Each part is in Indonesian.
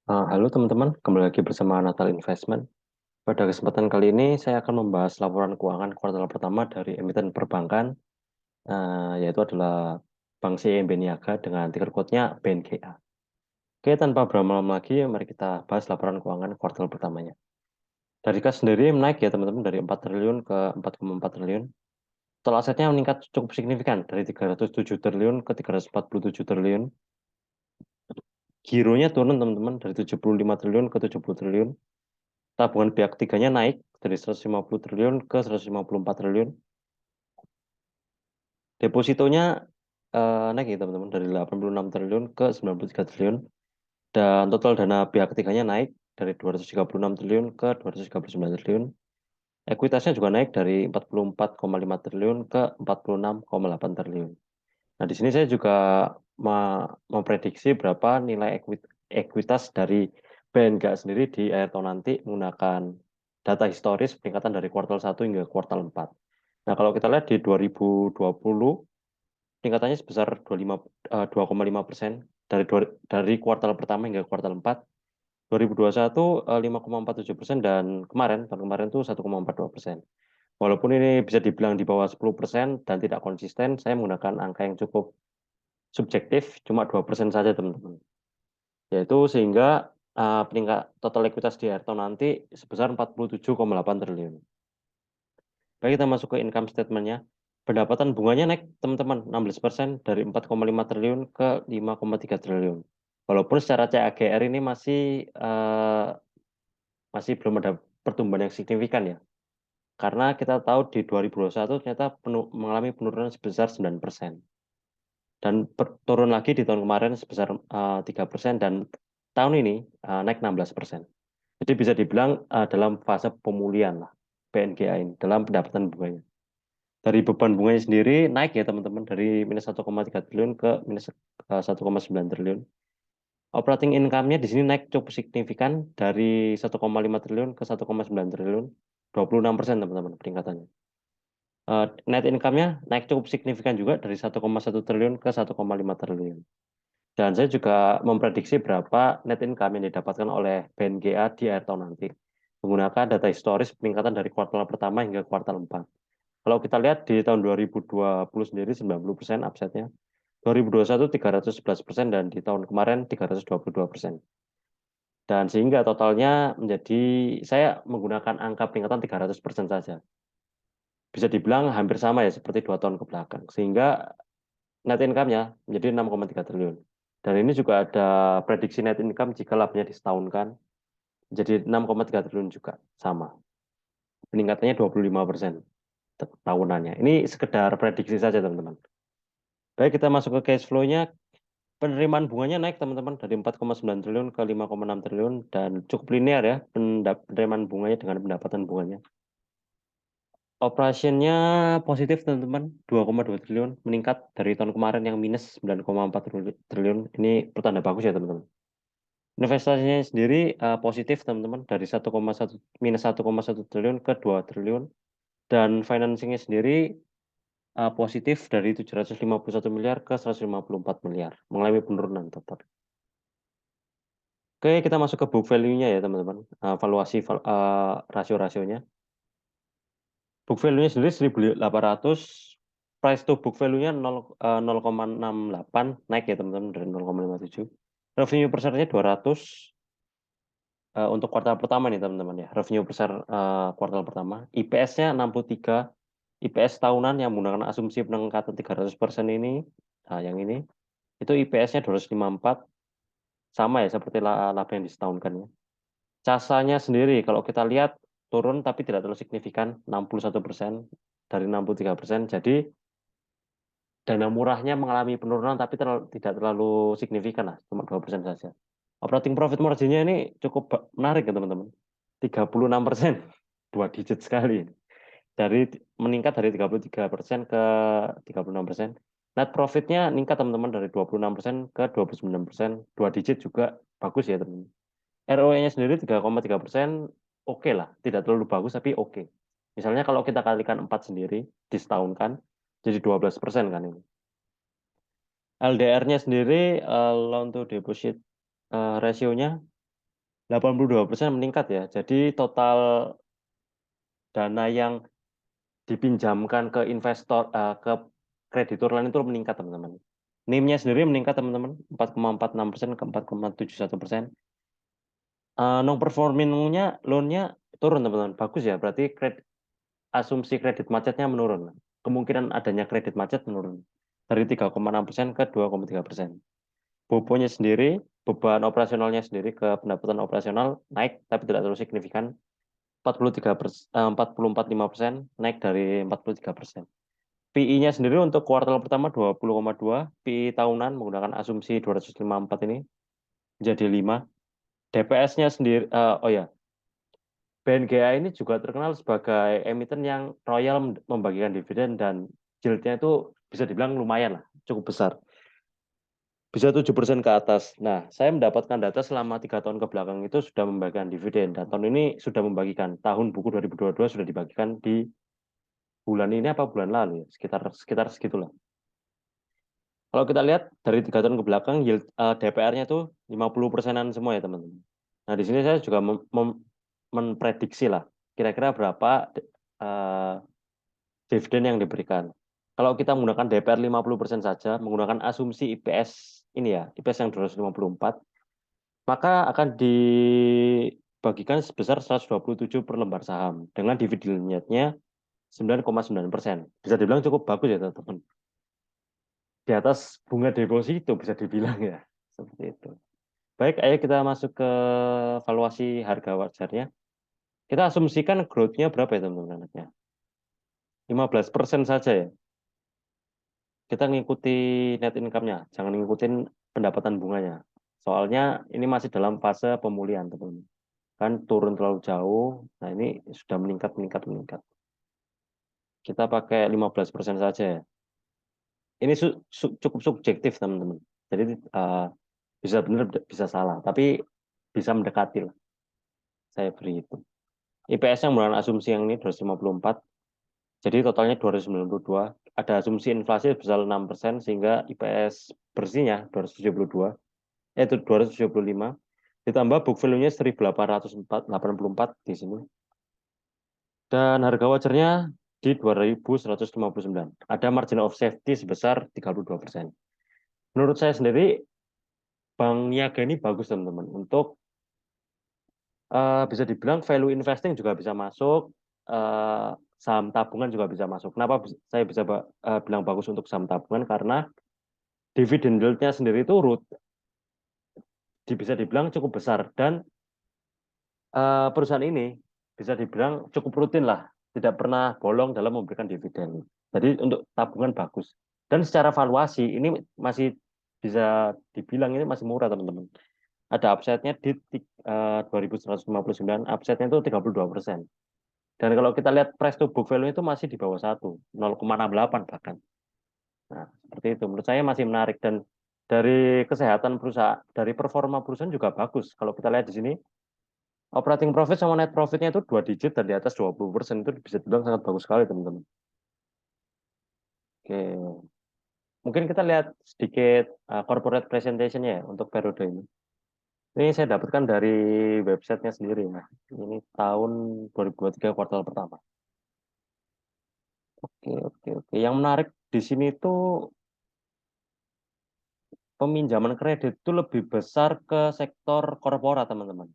Halo teman-teman, kembali lagi bersama Natal Investment. Pada kesempatan kali ini saya akan membahas laporan keuangan kuartal pertama dari emiten perbankan, yaitu adalah Bank CIMB Niaga dengan ticker code-nya BNGA. Oke, tanpa berlama-lama lagi, mari kita bahas laporan keuangan kuartal pertamanya. Dari kas sendiri menaik ya teman-teman, dari 4 triliun ke 4,4 triliun. Total asetnya meningkat cukup signifikan, dari 307 triliun ke 347 triliun. Gironya turun teman-teman, dari 75 triliun ke 70 triliun. Tabungan pihak ketiganya naik dari 150 triliun ke 154 triliun. Depositonya naik ya teman-teman dari 86 triliun ke 93 triliun. Dan total dana pihak ketiganya naik dari 236 triliun ke 239 triliun. Ekuitasnya juga naik dari 44,5 triliun ke 46,8 triliun. Nah, di sini saya juga memprediksi berapa nilai ekuitas dari BNGA sendiri di akhir tahun nanti menggunakan data historis peningkatan dari kuartal 1 hingga kuartal 4. Nah, kalau kita lihat di 2020, peningkatannya sebesar 2,5% dari kuartal pertama hingga kuartal 4. 2021 5,47% dan tahun kemarin tuh 1,42%. Walaupun ini bisa dibilang di bawah 10% dan tidak konsisten, saya menggunakan angka yang cukup subjektif, cuma 2% saja teman-teman. Yaitu sehingga peningkat total ekuitas di akhir tahun nanti sebesar 47,8 triliun. Baik, kita masuk ke income statement-nya. Pendapatan bunganya naik teman-teman 16% dari 4,5 triliun ke 5,3 triliun. Walaupun secara CAGR ini masih belum ada pertumbuhan yang signifikan ya. Karena kita tahu di 2021 ternyata mengalami penurunan sebesar 9%. Dan turun lagi di tahun kemarin sebesar 3% dan tahun ini naik 16%. Jadi bisa dibilang dalam fase pemulihan lah BNGA ini dalam pendapatan bunganya. Dari beban bunganya sendiri naik ya teman-teman dari minus 1,3 triliun ke minus 1,9 triliun. Operating income-nya di sini naik cukup signifikan dari 1,5 triliun ke 1,9 triliun. 26% teman-teman peningkatannya. Net income-nya naik cukup signifikan juga dari 1,1 triliun ke 1,5 triliun. Dan saya juga memprediksi berapa net income yang didapatkan oleh BNGA di akhir tahun nanti. Menggunakan data historis peningkatan dari kuartal pertama hingga kuartal 4. Kalau kita lihat di tahun 2020 sendiri 90% upside-nya. 2021 311% dan di tahun kemarin 322%. Dan sehingga totalnya menjadi saya menggunakan angka peningkatan 300% saja. Bisa dibilang hampir sama ya seperti 2 tahun ke belakang. Sehingga net income-nya menjadi 6,3 triliun. Dan ini juga ada prediksi net income jika labnya disetahunkan jadi 6,3 triliun juga sama. Peningkatannya 25% tahunannya. Ini sekedar prediksi saja teman-teman. Baik, kita masuk ke cash flow-nya. Penerimaan bunganya naik teman-teman dari 4,9 triliun ke 5,6 triliun dan cukup linear ya penerimaan bunganya dengan pendapatan bunganya. Operationnya positif teman-teman, 2,2 triliun meningkat dari tahun kemarin yang minus 9,4 triliun. Ini pertanda bagus ya teman-teman. Investasinya sendiri positif teman-teman dari 1,1 minus 1,1 triliun ke 2 triliun dan financingnya sendiri positif dari 751 miliar ke 154 miliar, mengalami penurunan total. Oke, kita masuk ke book value-nya ya teman-teman. Valuasi rasio-rasionya. Book value-nya sendiri 1.800, price to book value-nya 0,68, naik ya teman-teman dari 0,57. Revenue per share-nya 200 untuk kuartal pertama nih teman-teman ya. Revenue per share kuartal pertama. IPS-nya 63, IPS tahunan yang menggunakan asumsi peningkatan 300% ini, yang ini, itu IPS-nya 254, sama ya seperti laba yang disetahunkan ya. Casanya sendiri kalau kita lihat turun tapi tidak terlalu signifikan, 61% dari 63%. Jadi dana murahnya mengalami penurunan tapi tidak terlalu signifikan lah, cuma 2% saja. Operating profit margin-nya ini cukup menarik ya teman-teman. 36%, 2 digit sekali. Dari meningkat dari 33% ke 36%. Net profit-nya meningkat teman-teman dari 26% ke 29%, 2 digit juga bagus ya teman-teman. ROE-nya sendiri 3,3%, oke lah, tidak terlalu bagus tapi oke. Misalnya kalau kita kalikan 4 sendiri, disetahunkan, jadi 12% kan ini. LDR-nya sendiri, loan to deposit ratio-nya 82% meningkat ya. Jadi total dana yang dipinjamkan ke investor, ke kreditur lain itu meningkat, teman-teman. NIM-nya sendiri meningkat, teman-teman, 4,46% ke 4,71%. Non performing-nya loan-nya turun, teman-teman. Bagus ya, berarti asumsi kredit macetnya menurun. Kemungkinan adanya kredit macet menurun dari 3,6% ke 2,3%. Bobonya sendiri, beban operasionalnya sendiri ke pendapatan operasional naik, tapi tidak terlalu signifikan. 44,5% naik dari 43%. PI-nya sendiri untuk kuartal pertama 20,2, PI tahunan menggunakan asumsi 254 ini menjadi 5. DPS-nya sendiri, oh ya, BNGA ini juga terkenal sebagai emiten yang royal membagikan dividen dan yieldnya itu bisa dibilang lumayan lah, cukup besar. Bisa 7% ke atas. Nah, saya mendapatkan data selama 3 tahun ke belakang itu sudah membagikan dividen. Dan tahun ini sudah membagikan. Tahun buku 2022 sudah dibagikan di bulan ini apa bulan lalu ya? Sekitar segitulah. Kalau kita lihat dari 3 tahun ke belakang, yield DPR-nya itu 50%-an semua ya teman-teman. Nah, di sini saya juga memprediksi lah, kira-kira berapa dividen yang diberikan. Kalau kita menggunakan DPR 50% saja, menggunakan asumsi IPS ini ya, IPS yang 254, maka akan dibagikan sebesar 127 per lembar saham dengan dividen yieldnya 9,9%. Bisa dibilang cukup bagus ya teman-teman. Di atas bunga deposito bisa dibilang ya. Seperti itu. Baik, ayo kita masuk ke valuasi harga wajarnya. Kita asumsikan growth-nya berapa ya teman-teman? 15% saja ya. Kita ngikuti net income-nya, jangan ngikutin pendapatan bunganya. Soalnya ini masih dalam fase pemulihan, teman-teman. Kan turun terlalu jauh, nah ini sudah meningkat, meningkat, meningkat. Kita pakai 15% saja ya. Ini cukup subjektif, teman-teman. Jadi bisa benar, bisa salah. Tapi bisa mendekati lah, saya beri itu. IPS yang menggunakan asumsi yang ini 254, jadi totalnya 292. Ada asumsi inflasi sebesar 6%, sehingga IPS bersihnya 272. Itu 275. Ditambah book value-nya 1884 di sini. Dan harga wajarnya di 2159. Ada margin of safety sebesar 32%. Menurut saya sendiri, Bank Niaga ini bagus, teman-teman. Untuk bisa dibilang value investing juga bisa masuk, saham tabungan juga bisa masuk. Kenapa saya bisa bilang bagus untuk saham tabungan? Karena dividen yield-nya sendiri itu bisa dibilang cukup besar, dan perusahaan ini bisa dibilang cukup rutin lah, tidak pernah bolong dalam memberikan dividen. Jadi untuk tabungan bagus. Dan secara valuasi ini masih bisa dibilang ini masih murah, teman-teman. Ada upside-nya di 2159, upside-nya itu 32%. Dan kalau kita lihat price to book value itu masih di bawah 1, 0,68 bahkan. Nah, seperti itu. Menurut saya masih menarik, dan dari kesehatan perusahaan, dari performa perusahaan juga bagus. Kalau kita lihat di sini, operating profit sama net profitnya itu 2 digit dan di atas 20%, itu bisa dibilang sangat bagus sekali, teman-teman. Oke. Mungkin kita lihat sedikit corporate presentation-nya ya untuk periode ini. Ini saya dapatkan dari websitenya sendiri. Nah, ini tahun 2023 kuartal pertama. Oke, oke, oke. Yang menarik di sini tuh peminjaman kredit itu lebih besar ke sektor korporat, teman-teman.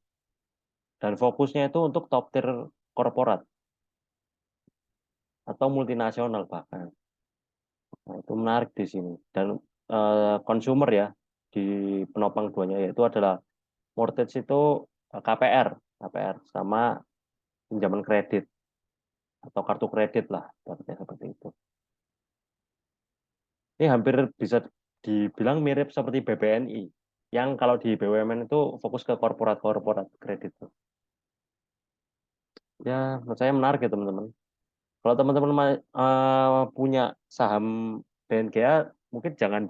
Dan fokusnya itu untuk top tier korporat atau multinasional bahkan. Nah, itu menarik di sini. Dan consumer ya, di penopang duanya yaitu adalah mortgage itu KPR sama pinjaman kredit atau kartu kredit lah, seperti itu. Ini hampir bisa dibilang mirip seperti BBNI, yang kalau di BUMN itu fokus ke korporat kredit. Ya, menurut saya menarik ya teman-teman. Kalau teman-teman punya saham BNGA, mungkin jangan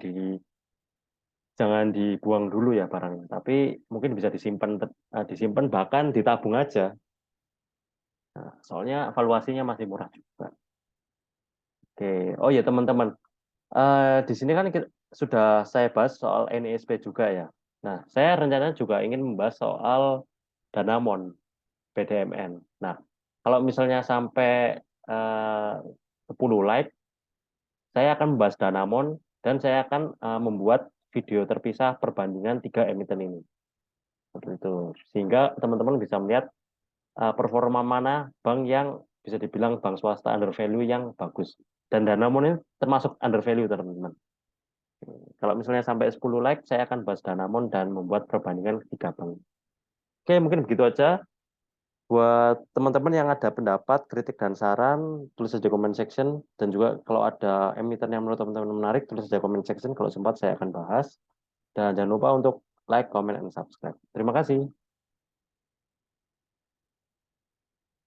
dibuang dulu ya barangnya, tapi mungkin bisa disimpan bahkan ditabung aja. Nah, soalnya valuasinya masih murah juga. Oke, oh ya teman-teman, di sini kan sudah saya bahas soal NISP juga ya. Nah, saya rencananya juga ingin membahas soal Danamon, BDMN. Nah, kalau misalnya sampai 10 like, saya akan membahas Danamon dan saya akan membuat video terpisah perbandingan tiga emiten ini. Seperti itu. Sehingga teman-teman bisa melihat performa mana bank yang bisa dibilang bank swasta under value yang bagus. Dan Danamon ini termasuk under value, teman-teman. Kalau misalnya sampai 10 like, saya akan bahas Danamon dan membuat perbandingan tiga bank. Oke, mungkin begitu aja. Buat teman-teman yang ada pendapat, kritik, dan saran, tulis saja comment section. Dan juga kalau ada emiten yang menurut teman-teman menarik, tulis saja comment section. Kalau sempat, saya akan bahas. Dan jangan lupa untuk like, comment, and subscribe. Terima kasih.